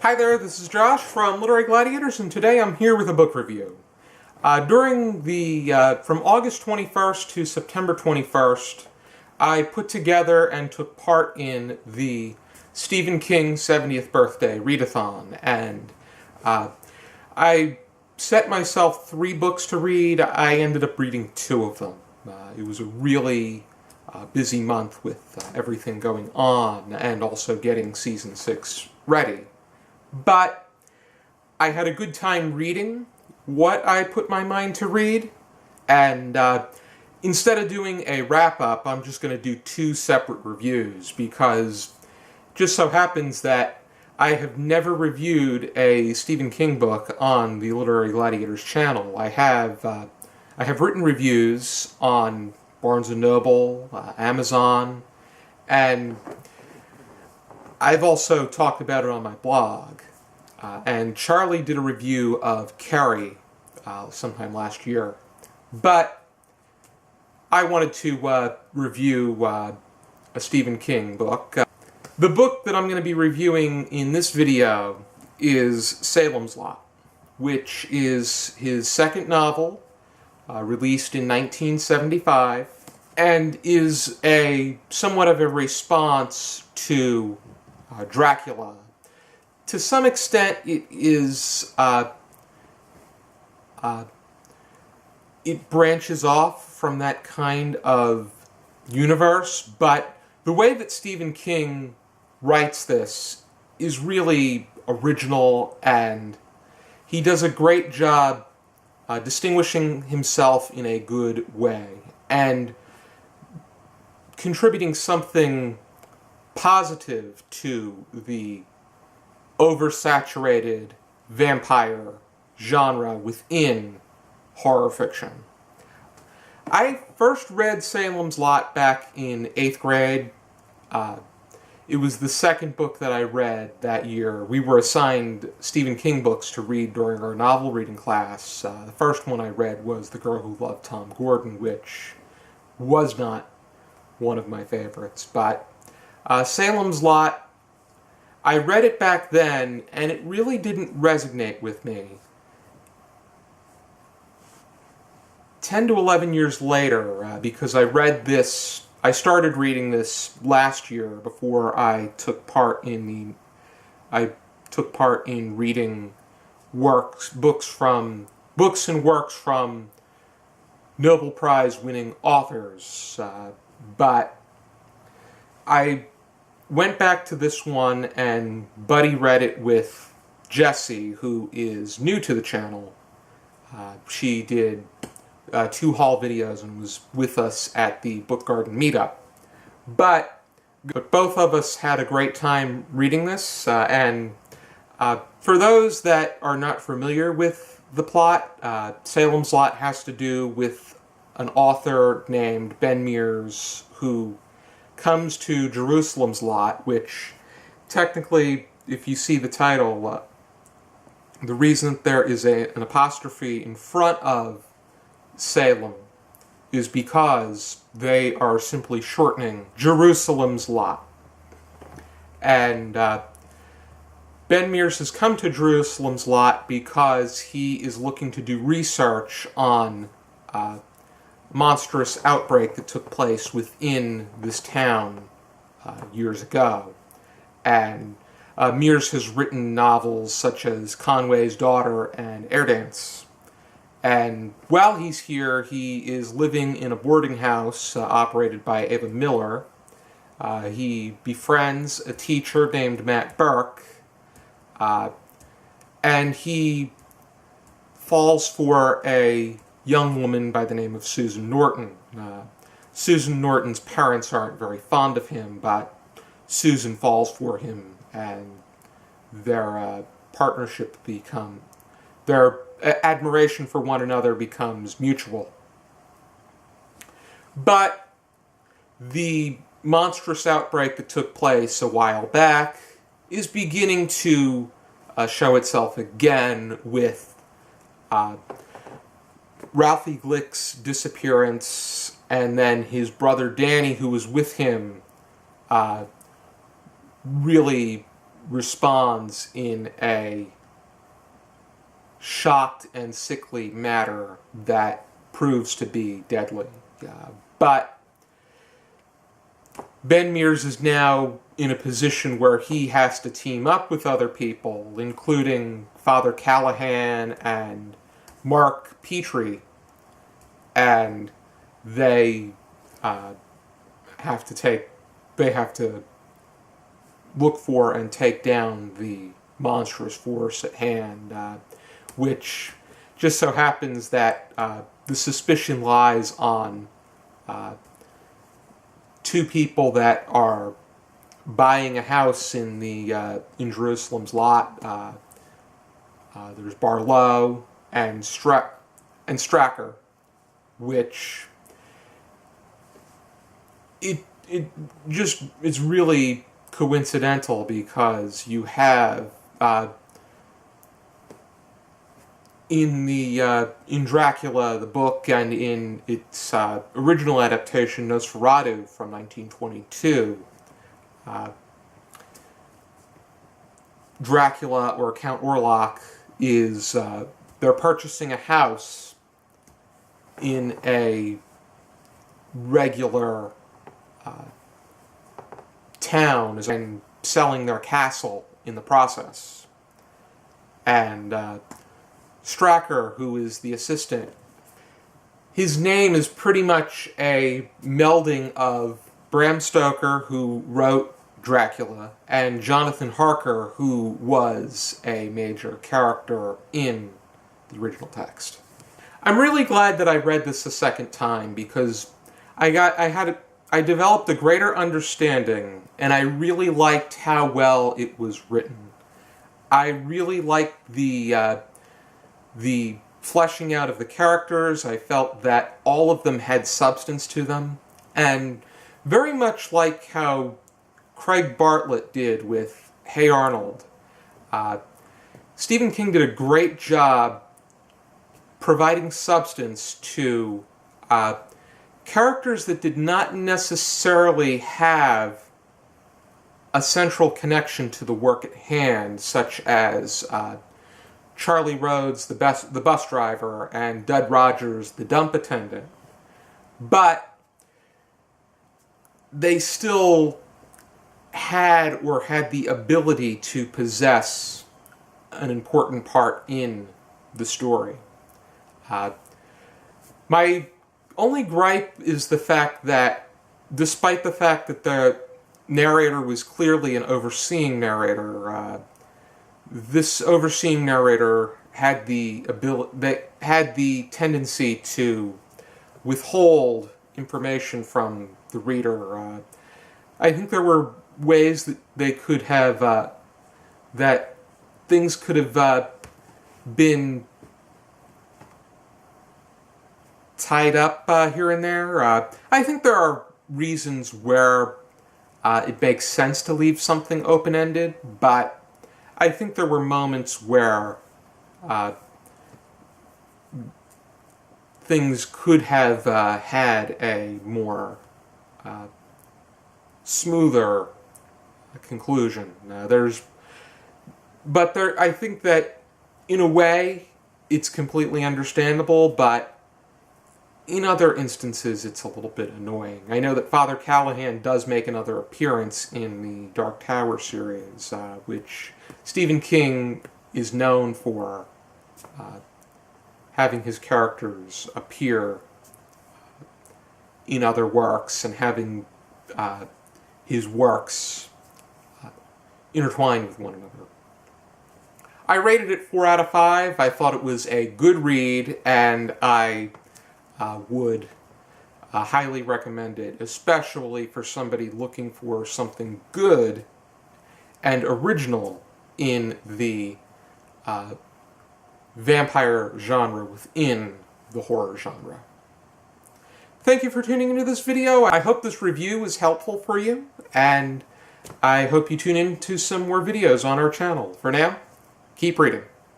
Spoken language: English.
Hi there, this is Josh from Literary Gladiators, and today I'm here with a book review. From August 21st to September 21st, I put together and took part in the Stephen King 70th Birthday Readathon, and I set myself 3 books to read. I ended up reading 2 of them. It was a really busy month with everything going on, and also getting Season 6 ready. But I had a good time reading what I put my mind to read, and instead of doing a wrap-up, I'm just going to do 2 separate reviews, because it just so happens that I have never reviewed a Stephen King book on the Literary Gladiators channel. I have written reviews on Barnes & Noble, Amazon, and I've also talked about it on my blog. And Charlie did a review of Carrie sometime last year. But I wanted to review a Stephen King book. The book that I'm going to be reviewing in this video is Salem's Lot, which is his second novel, released in 1975, and is somewhat of a response to Dracula. To some extent, it branches off from that kind of universe, but the way that Stephen King writes this is really original, and he does a great job distinguishing himself in a good way, and contributing something positive to the oversaturated vampire genre within horror fiction. I first read Salem's Lot back in 8th grade. It was the second book that I read that year. We were assigned Stephen King books to read during our novel reading class. The first one I read was The Girl Who Loved Tom Gordon, which was not one of my favorites. But Salem's Lot, I read it back then, and it really didn't resonate with me. 10 to 11 years later, because I started reading this last year before I took part in reading books and works from Nobel Prize winning authors. But I went back to this one and buddy read it with Jesi, who is new to the channel. She did 2 haul videos and was with us at the Book Garden meetup. But both of us had a great time reading this, and for those that are not familiar with the plot, Salem's Lot has to do with an author named Ben Mears who comes to Jerusalem's Lot, which technically, if you see the title, the reason that there is an apostrophe in front of Salem is because they are simply shortening Jerusalem's Lot. And Ben Mears has come to Jerusalem's Lot because he is looking to do research on monstrous outbreak that took place within this town years ago. And Mears has written novels such as Conway's Daughter and Air Dance. And while he's here, he is living in a boarding house operated by Ava Miller. He befriends a teacher named Matt Burke, and he falls for a young woman by the name of Susan Norton. Susan Norton's parents aren't very fond of him, but Susan falls for him, and their their admiration for one another becomes mutual. But the monstrous outbreak that took place a while back is beginning to show itself again with Ralphie Glick's disappearance, and then his brother Danny, who was with him, really responds in a shocked and sickly manner that proves to be deadly. But Ben Mears is now in a position where he has to team up with other people, including Father Callahan and Mark Petrie, and they have to look for and take down the monstrous force at hand, which just so happens that the suspicion lies on two people that are buying a house in Jerusalem's lot. There's Barlow and Stracker, which it's really coincidental because you have in Dracula the book and in its original adaptation Nosferatu from 1922, Dracula, or Count Orlok, is they're purchasing a house in a regular town and selling their castle in the process. And Stracker, who is the assistant, his name is pretty much a melding of Bram Stoker, who wrote Dracula, and Jonathan Harker, who was a major character in the original text. I'm really glad that I read this a second time because I developed a greater understanding, and I really liked how well it was written. I really liked the fleshing out of the characters. I felt that all of them had substance to them, and very much like how Craig Bartlett did with Hey Arnold, Stephen King did a great job providing substance to characters that did not necessarily have a central connection to the work at hand, such as Charlie Rhodes, the bus driver, and Dud Rogers, the dump attendant. But they still had the ability to possess an important part in the story. My only gripe is the fact that, despite the fact that the narrator was clearly an overseeing narrator, this overseeing narrator had the tendency to withhold information from the reader. I think there were ways that they could have that things could have been tied up here and there. I think there are reasons where it makes sense to leave something open-ended, but I think there were moments where things could have had a more smoother conclusion. I think that in a way it's completely understandable, but in other instances it's a little bit annoying. I know that Father Callahan does make another appearance in the Dark Tower series, which Stephen King is known for having his characters appear in other works and having his works intertwined with one another. I rated it 4 out of 5. I thought it was a good read, and I would highly recommend it, especially for somebody looking for something good and original in the vampire genre within the horror genre. Thank you for tuning into this video. I hope this review was helpful for you, and I hope you tune in to some more videos on our channel. For now, keep reading.